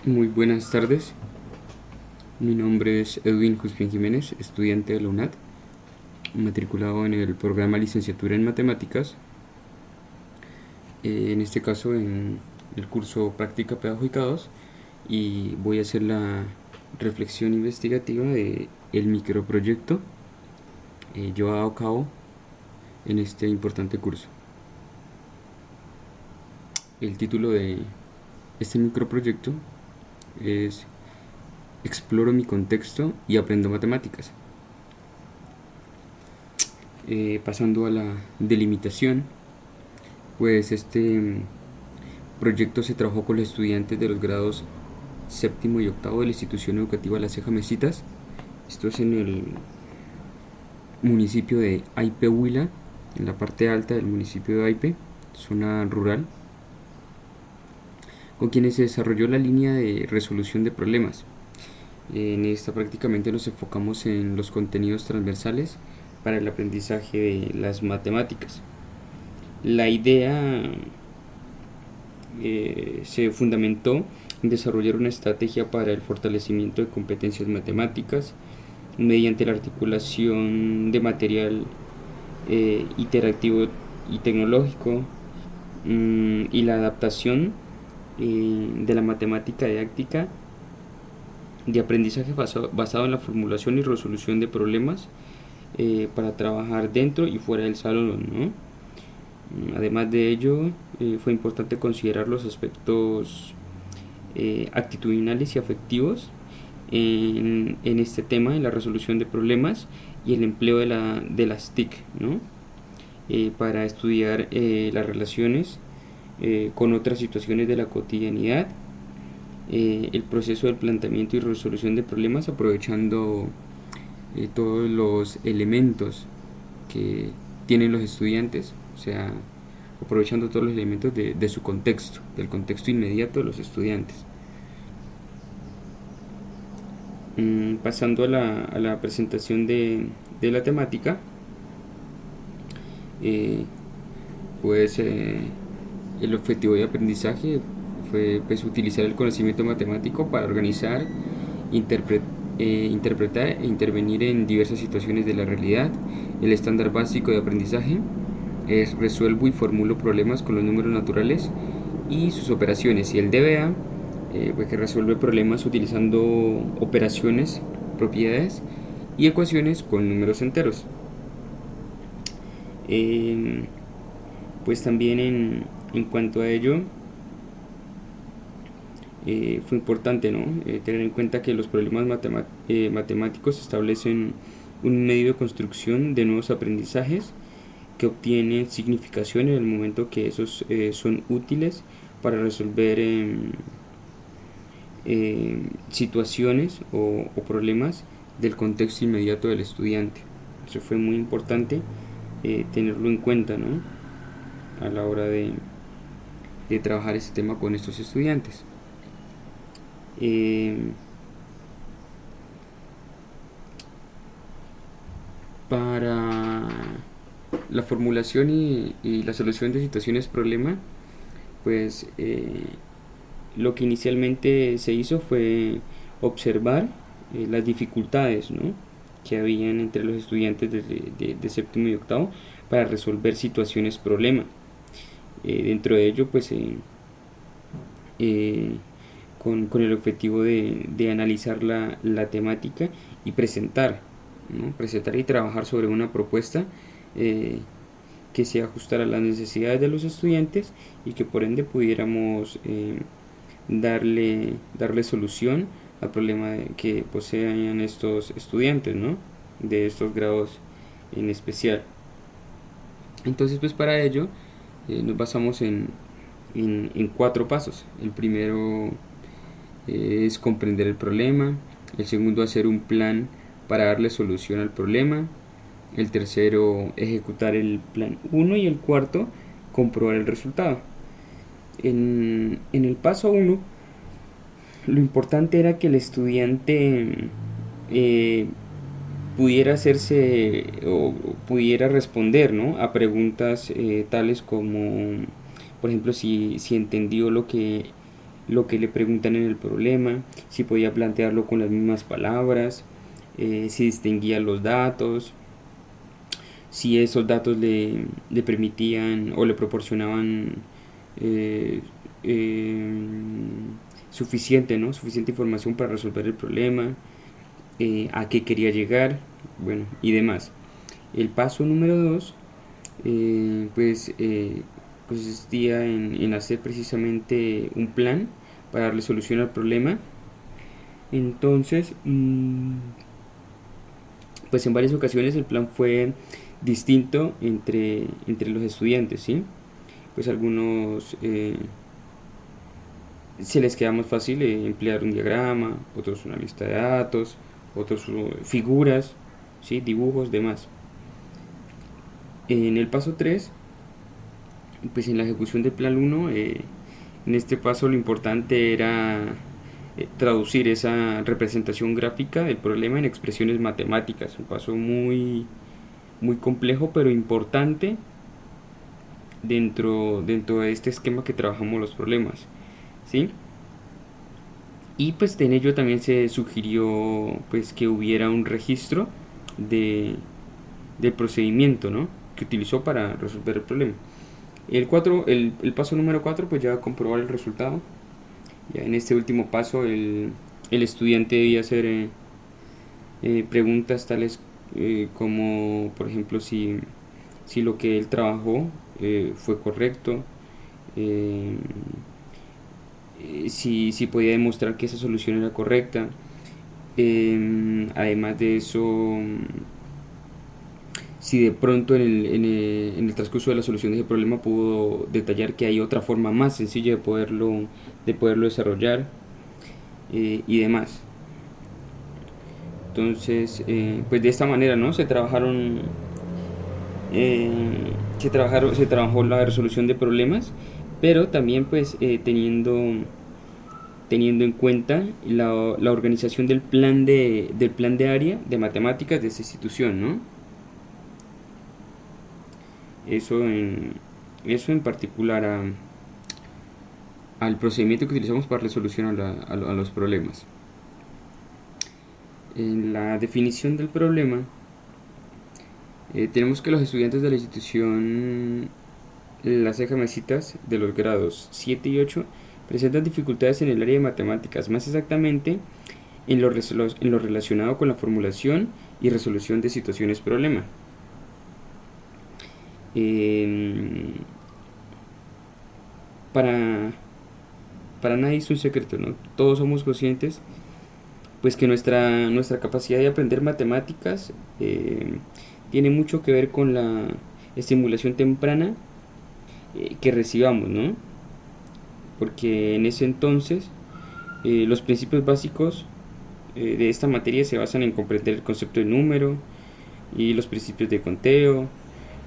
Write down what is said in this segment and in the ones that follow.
Muy buenas tardes, mi nombre es Edwin Juspien Jiménez, estudiante de la UNAD, matriculado en el programa Licenciatura en Matemáticas, en este caso en el curso Práctica Pedagógica 2, y voy a hacer la reflexión investigativa de el microproyecto llevado a cabo en este importante curso. El título de este microproyecto es Exploro mi contexto y aprendo matemáticas. Pasando a la delimitación, pues este proyecto se trabajó con los estudiantes de los grados séptimo y octavo de la institución educativa La Ceja Mesitas. Esto es en el municipio de Aipe Huila, en la parte alta del municipio de Aipe, zona rural, con quienes se desarrolló la línea de resolución de problemas. En esta prácticamente nos enfocamos en los contenidos transversales para el aprendizaje de las matemáticas. La idea se fundamentó en desarrollar una estrategia para el fortalecimiento de competencias matemáticas mediante la articulación de material interactivo y tecnológico y la adaptación de la matemática didáctica de aprendizaje basado en la formulación y resolución de problemas para trabajar dentro y fuera del salón, ¿no? Además de ello, fue importante considerar los aspectos actitudinales y afectivos en este tema, en la resolución de problemas y el empleo de las TIC, ¿no? Para estudiar las relaciones con otras situaciones de la cotidianidad, el proceso del planteamiento y resolución de problemas aprovechando todos los elementos que tienen los estudiantes, o sea, aprovechando todos los elementos de su contexto, del contexto inmediato de los estudiantes. Pasando a la presentación de la temática, pues el objetivo de aprendizaje fue pues, utilizar el conocimiento matemático para organizar, interpretar e intervenir en diversas situaciones de la realidad. El estándar básico de aprendizaje es resuelvo y formulo problemas con los números naturales y sus operaciones, y el DBA pues que resuelve problemas utilizando operaciones, propiedades y ecuaciones con números enteros. Pues también en cuanto a ello, fue importante, ¿no? Tener en cuenta que los problemas matemáticos establecen un medio de construcción de nuevos aprendizajes que obtienen significación en el momento que esos son útiles para resolver situaciones o problemas del contexto inmediato del estudiante. Eso fue muy importante tenerlo en cuenta, ¿no? A la hora de trabajar este tema con estos estudiantes. Para la formulación y la solución de situaciones problema, pues lo que inicialmente se hizo fue observar las dificultades, ¿no?, que habían entre los estudiantes de séptimo y octavo para resolver situaciones problema. Dentro de ello, pues con el objetivo de analizar la temática y presentar, ¿no?, presentar y trabajar sobre una propuesta que se ajustara a las necesidades de los estudiantes y que por ende pudiéramos darle solución al problema que posean estos estudiantes, ¿no?, de estos grados en especial. Entonces, pues para ello nos basamos en 4 pasos. El primero es comprender el problema, el segundo hacer un plan para darle solución al problema, el tercero ejecutar el plan 1 y el cuarto comprobar el resultado. En el paso 1, lo importante era que el estudiante pudiera hacerse o pudiera responder, ¿no?, a preguntas tales como, por ejemplo, si entendió lo que lo que le preguntan en el problema, si podía plantearlo con las mismas palabras, si distinguía los datos, si esos datos le permitían o le proporcionaban eh, eh, suficiente, ¿no? Suficiente información para resolver el problema, a qué quería llegar, bueno, y demás. El paso número 2 consistía en hacer precisamente un plan para darle solución al problema. Entonces, pues en varias ocasiones el plan fue distinto entre los estudiantes, ¿sí? Pues algunos se les queda más fácil emplear un diagrama, otros una lista de datos, otros figuras, ¿sí? Dibujos, demás. En el paso 3, pues en la ejecución del plan 1, en este paso lo importante era traducir esa representación gráfica del problema en expresiones matemáticas, un paso muy, muy complejo pero importante dentro de este esquema que trabajamos los problemas, ¿sí? Y pues en ello también se sugirió pues que hubiera un registro de, del procedimiento, ¿no?, que utilizó para resolver el problema. El paso número 4 pues ya va a comprobar el resultado. Ya en este último paso el estudiante debía hacer preguntas tales como, por ejemplo, si lo que él trabajó fue correcto, eh, si podía demostrar que esa solución era correcta. Además de eso, si de pronto en el transcurso de la solución de ese problema pudo detallar que hay otra forma más sencilla de poderlo desarrollar, y demás. Entonces, pues de esta manera, ¿no?, se trabajó la resolución de problemas, pero también pues teniendo en cuenta la organización del plan de área de matemáticas de esta institución, ¿no? Eso en particular al procedimiento que utilizamos para resolución a los problemas. En la definición del problema, tenemos que los estudiantes de la institución Las Ejamecitas de los grados 7 y 8 presentan dificultades en el área de matemáticas, más exactamente en lo relacionado con la formulación y resolución de situaciones problema. Para nadie es un secreto, ¿no? Todos somos conscientes pues que nuestra capacidad de aprender matemáticas tiene mucho que ver con la estimulación temprana que recibamos, ¿no? Porque en ese entonces los principios básicos de esta materia se basan en comprender el concepto de número y los principios de conteo,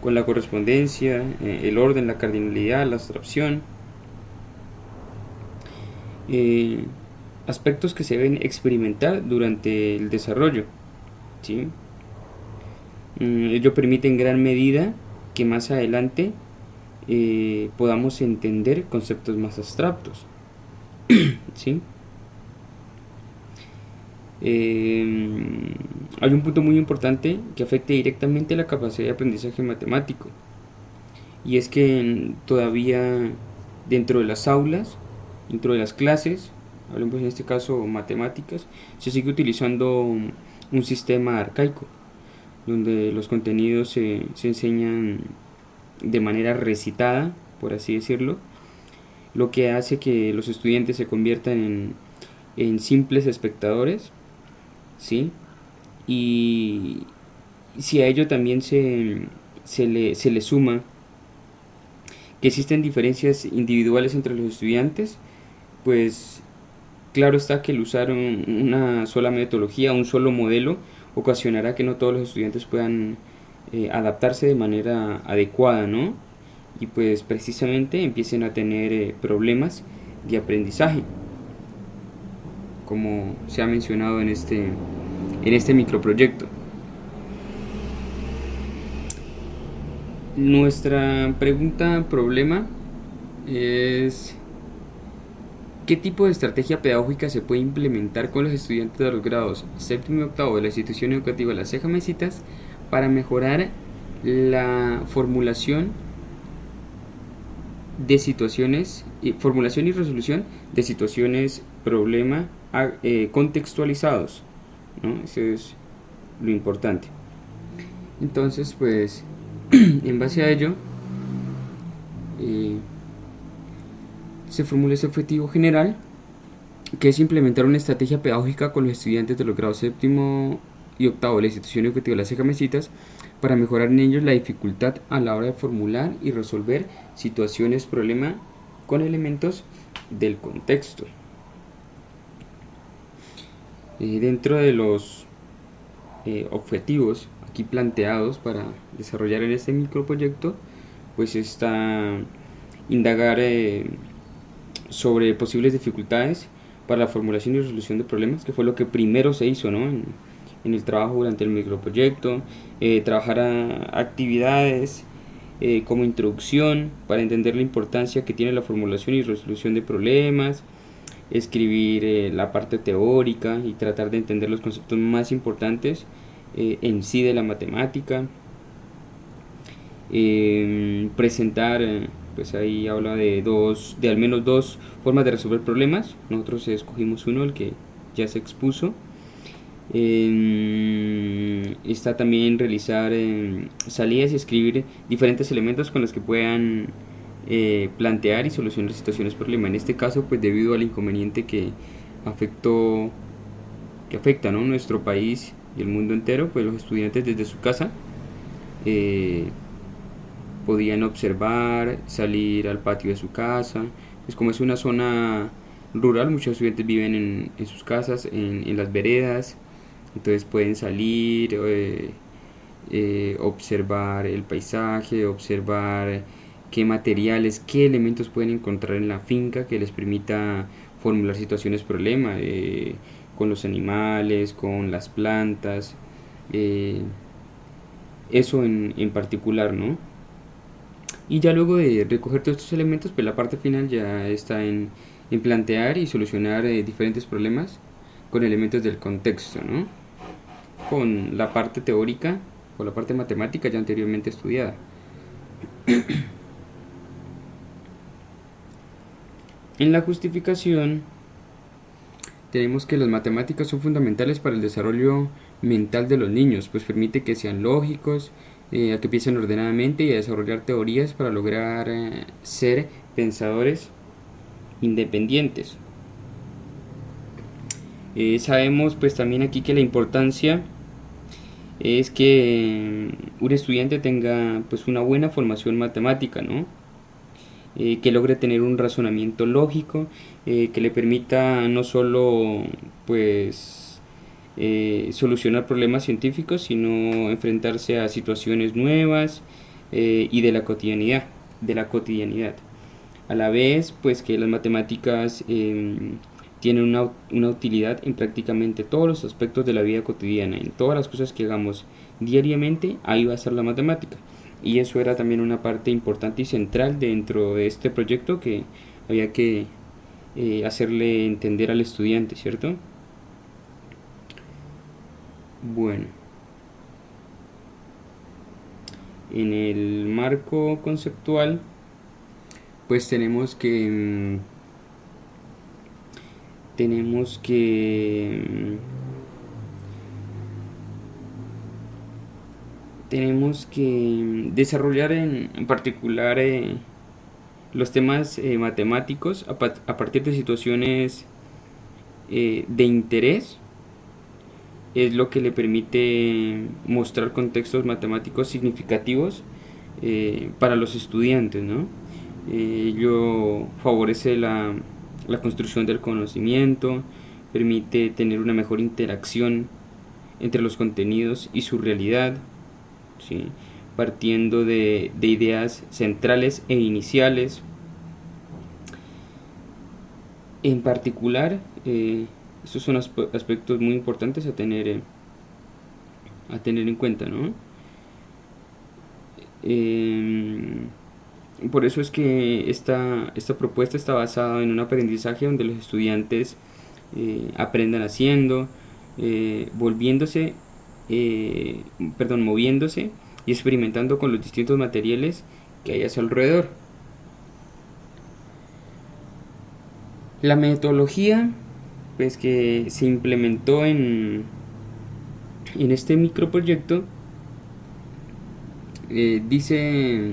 con la correspondencia, el orden, la cardinalidad, la abstracción, aspectos que se deben experimentar durante el desarrollo, ¿sí? Ello permite en gran medida que más adelante podamos entender conceptos más abstractos, ¿sí? Hay un punto muy importante que afecta directamente la capacidad de aprendizaje matemático, y es que todavía dentro de las aulas, dentro de las clases, hablemos en este caso matemáticas, se sigue utilizando un sistema arcaico donde los contenidos se enseñan de manera recitada, por así decirlo, lo que hace que los estudiantes se conviertan en simples espectadores, ¿sí? Y si a ello también se le suma que existen diferencias individuales entre los estudiantes, pues claro está que el usar una sola metodología, un solo modelo, ocasionará que no todos los estudiantes puedan adaptarse de manera adecuada, ¿no? Y pues precisamente empiecen a tener problemas de aprendizaje, como se ha mencionado en este microproyecto. Nuestra pregunta problema es ¿Qué tipo de estrategia pedagógica se puede implementar con los estudiantes de los grados séptimo y octavo de la institución educativa Las Ceja Mesitas para mejorar la formulación de situaciones, formulación y resolución de situaciones problema contextualizados, ¿no? Eso es lo importante. Entonces, pues, en base a ello, se formula ese objetivo general, que es implementar una estrategia pedagógica con los estudiantes de los grados séptimo y octavo de la institución educativa Las Ceja Mesitas para mejorar en ellos la dificultad a la hora de formular y resolver situaciones problema con elementos del contexto. Dentro de los objetivos aquí planteados para desarrollar en este microproyecto, pues está indagar sobre posibles dificultades para la formulación y resolución de problemas, que fue lo que primero se hizo, ¿no? en el trabajo durante el microproyecto, trabajar a actividades como introducción para entender la importancia que tiene la formulación y resolución de problemas, escribir la parte teórica y tratar de entender los conceptos más importantes en sí de la matemática, presentar, pues ahí habla de al menos dos formas de resolver problemas. Nosotros escogimos uno, el que ya se expuso. Está también realizar salidas y escribir diferentes elementos con los que puedan plantear y solucionar situaciones problema. En este caso, pues debido al inconveniente que afecta, ¿no?, nuestro país y el mundo entero, pues los estudiantes desde su casa podían observar, salir al patio de su casa. Pues como es una zona rural, muchos estudiantes viven en sus casas, en las veredas, entonces pueden salir, observar el paisaje, observar qué materiales, qué elementos pueden encontrar en la finca que les permita formular situaciones problema con los animales, con las plantas, eso en particular, ¿no? Y ya luego de recoger todos estos elementos, pues la parte final ya está en plantear y solucionar diferentes problemas con elementos del contexto, ¿no? Con la parte teórica o la parte matemática ya anteriormente estudiada. En la justificación tenemos que las matemáticas son fundamentales para el desarrollo mental de los niños, pues permite que sean lógicos, a que piensen ordenadamente y a desarrollar teorías para lograr ser pensadores independientes. Sabemos pues también aquí que la importancia es que un estudiante tenga pues una buena formación matemática, ¿no? Que logre tener un razonamiento lógico, que le permita no solo pues solucionar problemas científicos, sino enfrentarse a situaciones nuevas y de la cotidianidad, A la vez, pues que las matemáticas tienen una utilidad en prácticamente todos los aspectos de la vida cotidiana, en todas las cosas que hagamos diariamente, ahí va a estar la matemática. Y eso era también una parte importante y central dentro de este proyecto que había que hacerle entender al estudiante, ¿cierto? Bueno, en el marco conceptual, pues tenemos que desarrollar en particular los temas matemáticos a partir de situaciones de interés. Es lo que le permite mostrar contextos matemáticos significativos para los estudiantes, ¿no? Ello favorece la construcción del conocimiento, permite tener una mejor interacción entre los contenidos y su realidad, ¿sí?, partiendo de ideas centrales e iniciales. En particular, estos son aspectos muy importantes a tener en cuenta, ¿no? Por eso es que esta propuesta está basada en un aprendizaje donde los estudiantes aprendan haciendo, volviéndose, moviéndose y experimentando con los distintos materiales que hay a su alrededor. La metodología pues, que se implementó en este microproyecto dice: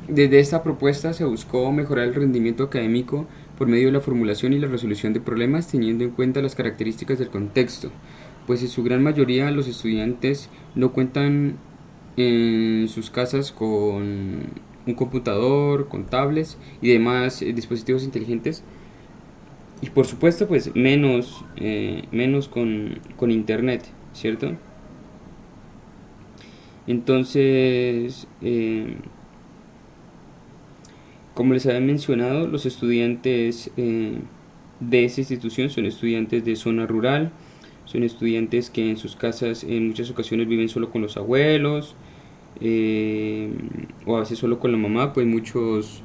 desde esta propuesta se buscó mejorar el rendimiento académico por medio de la formulación y la resolución de problemas teniendo en cuenta las características del contexto, pues en su gran mayoría los estudiantes no cuentan en sus casas con un computador, con tablets y demás dispositivos inteligentes, y por supuesto pues menos con internet, ¿cierto? Entonces, como les había mencionado, los estudiantes de esa institución son estudiantes de zona rural, son estudiantes que en sus casas en muchas ocasiones viven solo con los abuelos, o a veces solo con la mamá, pues muchos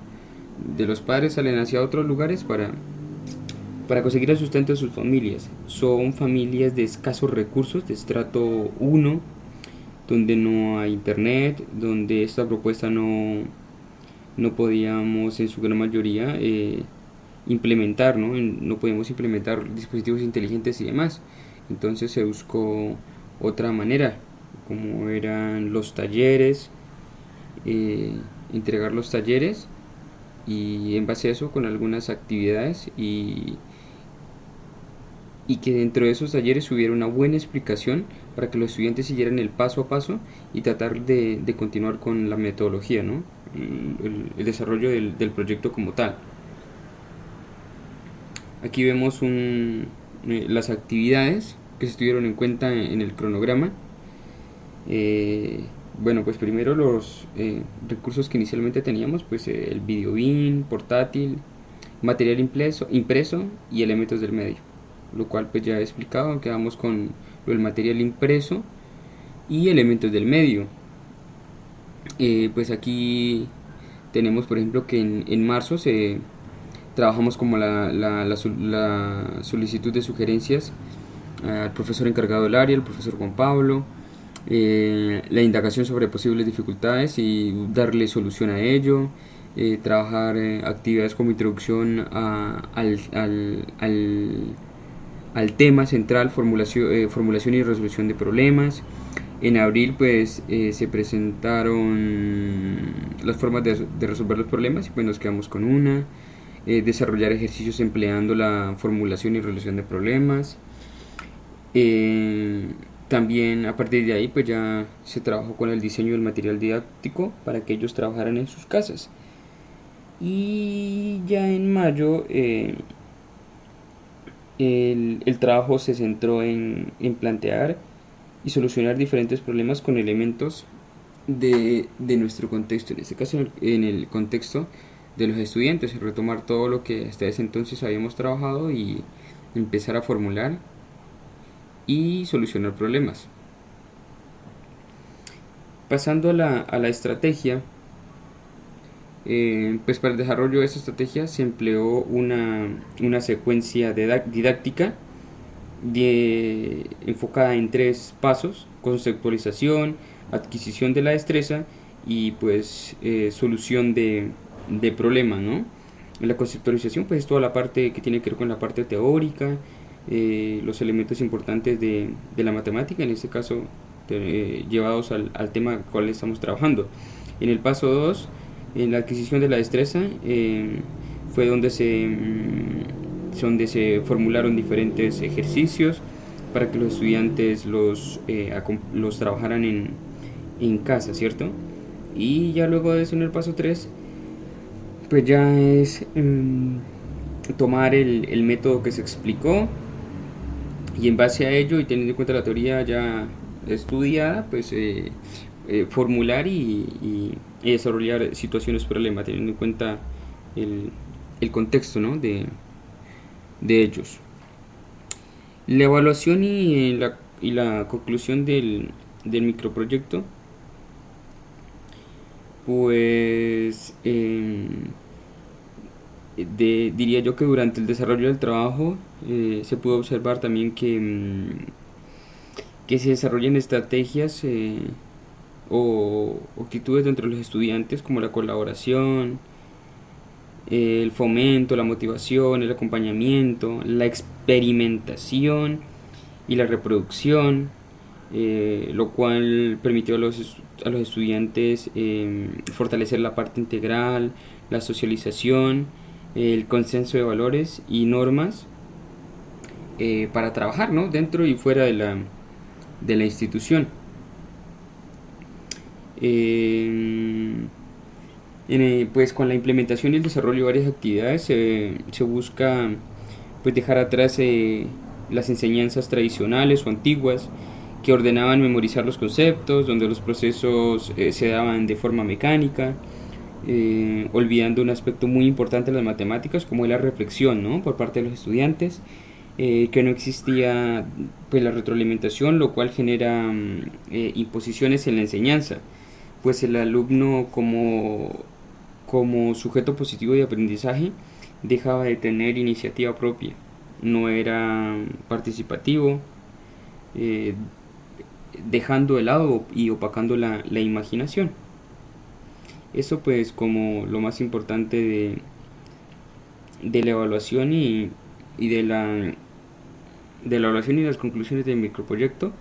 de los padres salen hacia otros lugares para conseguir el sustento de sus familias. Son familias de escasos recursos, de estrato 1, donde no hay internet, donde esta propuesta no podíamos en su gran mayoría implementar, no podíamos implementar dispositivos inteligentes y demás. Entonces se buscó otra manera, como eran los talleres, entregar los talleres y en base a eso con algunas actividades y que dentro de esos talleres hubiera una buena explicación para que los estudiantes siguieran el paso a paso y tratar de continuar con la metodología, ¿no? El desarrollo del proyecto como tal. Aquí vemos las actividades que se tuvieron en cuenta en el cronograma. Bueno, pues primero los recursos que inicialmente teníamos, pues el videobin, portátil, material impreso y elementos del medio, lo cual pues ya he explicado. Quedamos con el material impreso y elementos del medio. Pues aquí tenemos por ejemplo que en marzo trabajamos como la solicitud de sugerencias al profesor encargado del área, el profesor Juan Pablo, la indagación sobre posibles dificultades y darle solución a ello, trabajar actividades como introducción al tema central, formulación y resolución de problemas. En abril pues se presentaron las formas de resolver los problemas y pues nos quedamos con una. Desarrollar ejercicios empleando la formulación y resolución de problemas. También a partir de ahí pues ya se trabajó con el diseño del material didáctico para que ellos trabajaran en sus casas. Y ya en mayo el trabajo se centró en plantear y solucionar diferentes problemas con elementos de nuestro contexto, en este caso en el contexto de los estudiantes, y retomar todo lo que hasta ese entonces habíamos trabajado y empezar a formular y solucionar problemas. Pasando a la estrategia, pues para el desarrollo de esta estrategia se empleó una secuencia didáctica enfocada en 3 pasos: conceptualización, adquisición de la destreza y pues solución de problemas, ¿no? La conceptualización pues es toda la parte que tiene que ver con la parte teórica, los elementos importantes de la matemática, en este caso llevados al tema con el cual estamos trabajando. En el paso 2, en la adquisición de la destreza, fue donde se formularon diferentes ejercicios para que los estudiantes los trabajaran en casa, ¿cierto? Y ya luego de eso, en el paso 3, pues ya es tomar el método que se explicó y en base a ello y teniendo en cuenta la teoría ya estudiada, pues formular y desarrollar situaciones problema teniendo en cuenta el contexto, ¿no? de ellos. La evaluación y la conclusión del microproyecto Pues diría yo que durante el desarrollo del trabajo se pudo observar también que se desarrollan estrategias o actitudes dentro de los estudiantes como la colaboración, el fomento, la motivación, el acompañamiento, la experimentación y la reproducción, lo cual permitió a los estudiantes fortalecer la parte integral, la socialización, el consenso de valores y normas para trabajar, ¿no?, dentro y fuera de la institución. Pues con la implementación y el desarrollo de varias actividades se busca pues dejar atrás las enseñanzas tradicionales o antiguas que ordenaban memorizar los conceptos, donde los procesos se daban de forma mecánica, olvidando un aspecto muy importante de las matemáticas como es la reflexión, ¿no?, por parte de los estudiantes, que no existía pues la retroalimentación, lo cual genera imposiciones en la enseñanza, pues el alumno como sujeto positivo de aprendizaje dejaba de tener iniciativa propia, no era participativo, eh, dejando de lado y opacando la imaginación. Eso pues como lo más importante de la evaluación y de la evaluación y las conclusiones del microproyecto.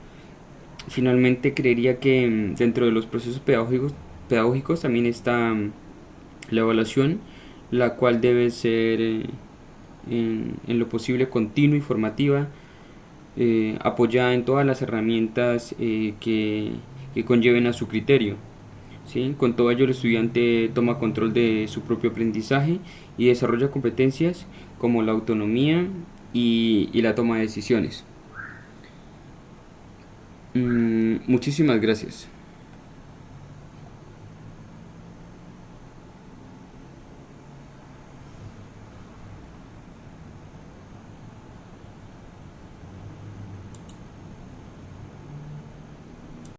Finalmente creería que dentro de los procesos pedagógicos también está la evaluación, la cual debe ser en lo posible continua y formativa, apoyada en todas las herramientas que conlleven a su criterio. ¿Sí? Con todo ello el estudiante toma control de su propio aprendizaje y desarrolla competencias como la autonomía y la toma de decisiones. Muchísimas gracias.